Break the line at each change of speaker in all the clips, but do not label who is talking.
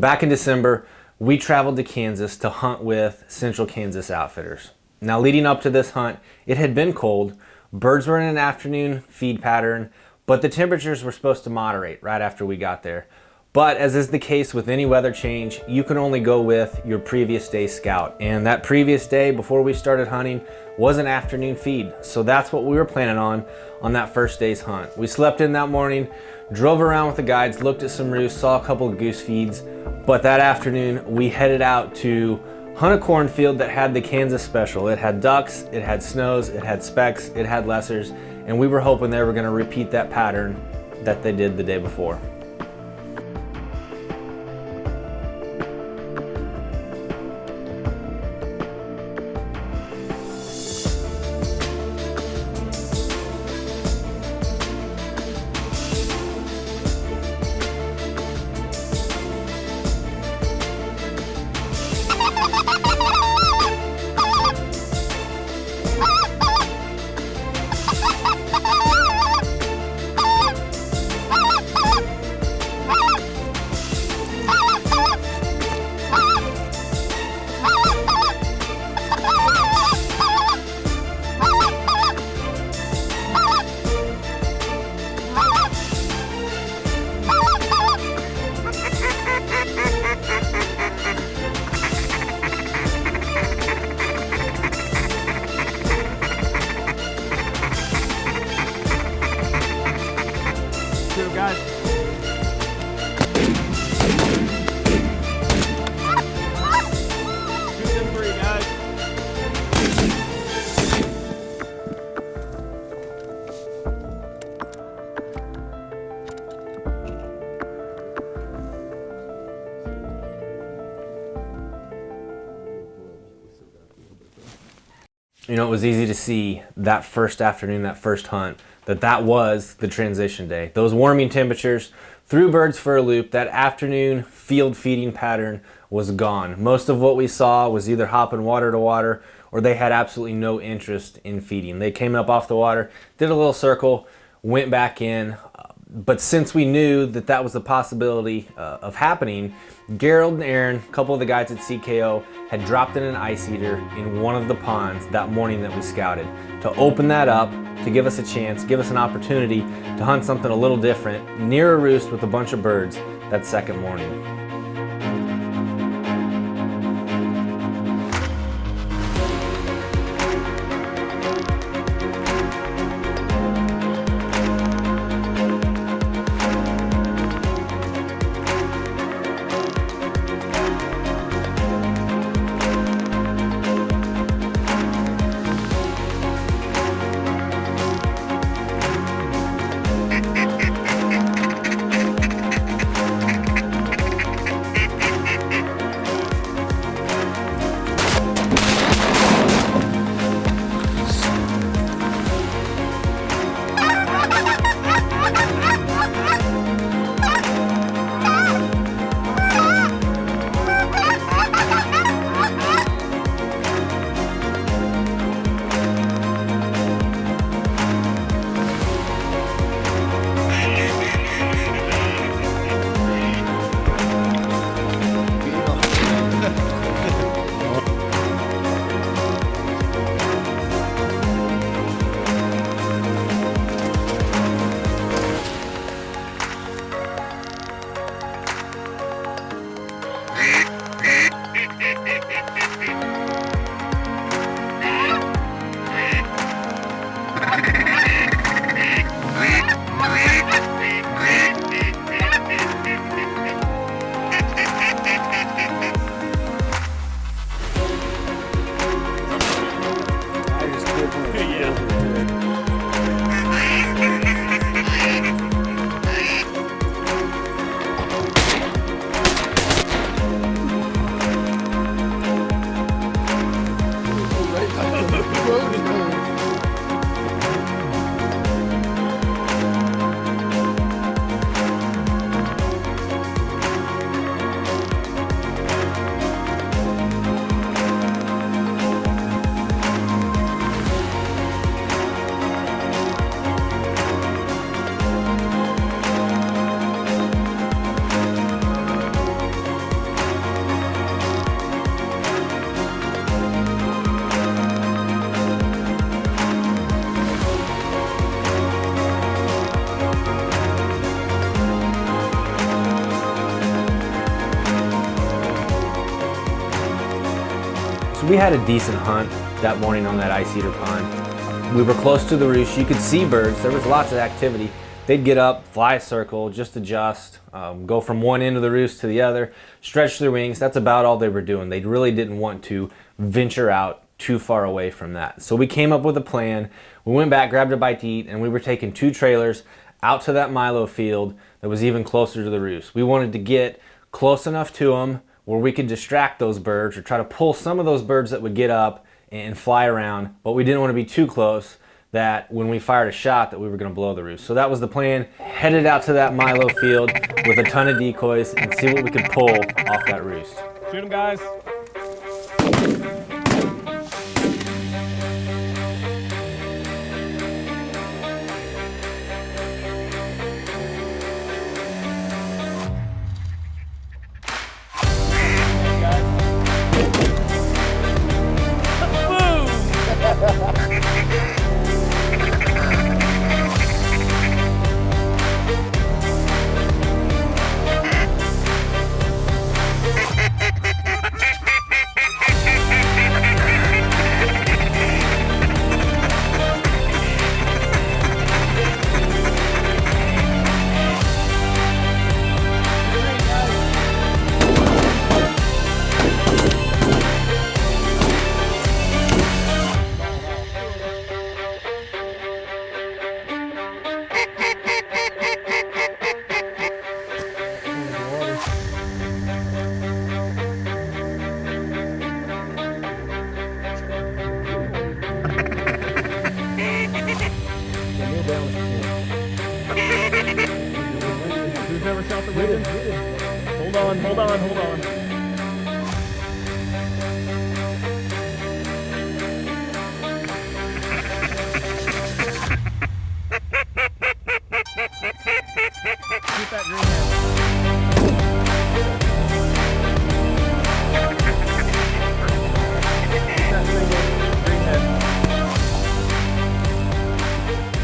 Back in December, we traveled to Kansas to hunt with Central Kansas Outfitters. Now, leading up to this hunt, it had been cold. Birds were in an afternoon feed pattern, but the temperatures were supposed to moderate right after we got there. But as is the case with any weather change, you can only go with your previous day's scout. And that previous day before we started hunting was an afternoon feed. So that's what we were planning on that first day's hunt. We slept in that morning, drove around with the guides, looked at some roosts, saw a couple of goose feeds. But that afternoon we headed out to hunt a cornfield that had the Kansas special. It had ducks, it had snows, it had specks, it had lessers. And we were hoping they were gonna repeat that pattern that they did the day before.
Guys. Shoot them three, guys.
You know, it was easy to see that first afternoon, that first hunt, that was the transition day. Those warming temperatures threw birds for a loop. That afternoon field feeding pattern was gone. Most of what we saw was either hopping water to water or they had absolutely no interest in feeding. They came up off the water, did a little circle, went back in. But since we knew that was the possibility of happening, Gerald and Aaron, a couple of the guys at CKO, had dropped in an ice eater in one of the ponds that morning that we scouted to open that up, to give us a chance, give us an opportunity to hunt something a little different near a roost with a bunch of birds that second morning. So we had a decent hunt that morning on that ice eater pond. We were close to the roost. You could see birds. There was lots of activity. They'd get up, fly a circle, just adjust, go from one end of the roost to the other, stretch their wings. That's about all they were doing. They really didn't want to venture out too far away from that. So we came up with a plan. We went back, grabbed a bite to eat, and we were taking 2 trailers out to that milo field that was even closer to the roost. We wanted to get close enough to them where we could distract those birds or try to pull some of those birds that would get up and fly around, but we didn't want to be too close that when we fired a shot that we were going to blow the roost. So that was the plan. Headed out to that milo field with a ton of decoys and see what we could pull off that roost.
Shoot 'em, guys. Who's ever shot the raven? Hold on, hold on, hold on. Shoot that green head. Shoot that single green head.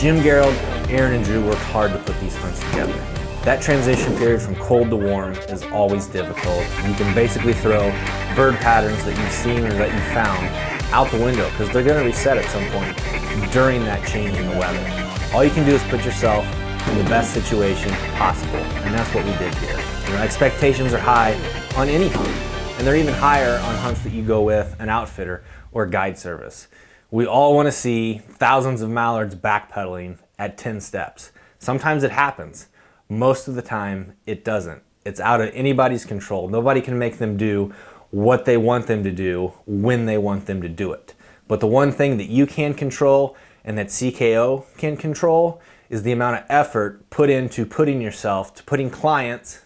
Jim, Gerald, Aaron, and Drew worked hard to put these hunts together. That transition period from cold to warm is always difficult. You can basically throw bird patterns that you've seen or that you've found out the window because they're going to reset at some point during that change in the weather. All you can do is put yourself in the best situation possible, and that's what we did here. You know, expectations are high on any hunt, and they're even higher on hunts that you go with an outfitter or guide service. We all want to see thousands of mallards backpedaling at 10 steps. Sometimes it happens. Most of the time, it doesn't. It's out of anybody's control. Nobody can make them do what they want them to do when they want them to do it. But the one thing that you can control and that CKO can control is the amount of effort put into putting yourself, to putting clients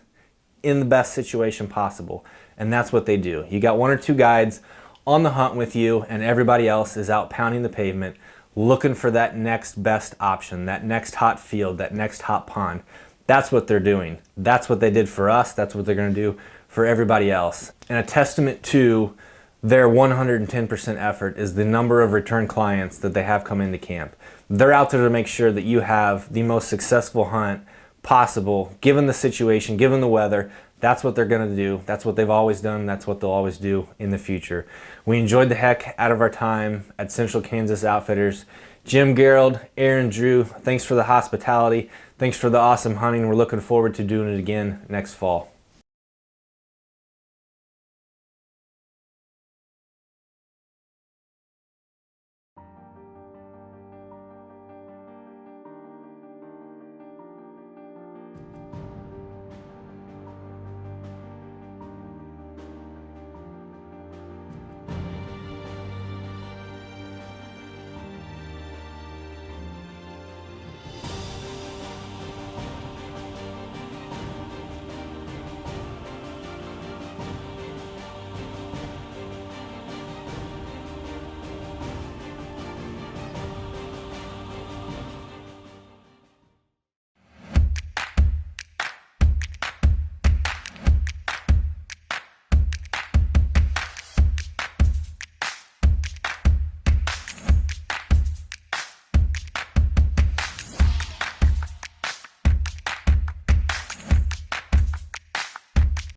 in the best situation possible. And that's what they do. You got 1 or 2 guides on the hunt with you, and everybody else is out pounding the pavement, looking for that next best option, that next hot field, that next hot pond. That's what they're doing. That's what they did for us. That's what they're going to do for everybody else. And a testament to their 110% effort is the number of return clients that they have come into camp. They're out there to make sure that you have the most successful hunt possible, given the situation, given the weather. That's what they're going to do. That's what they've always done. That's what they'll always do in the future. We enjoyed the heck out of our time at Central Kansas Outfitters. Jim, Gerald, Aaron, Drew, thanks for the hospitality. Thanks for the awesome hunting. We're looking forward to doing it again next fall.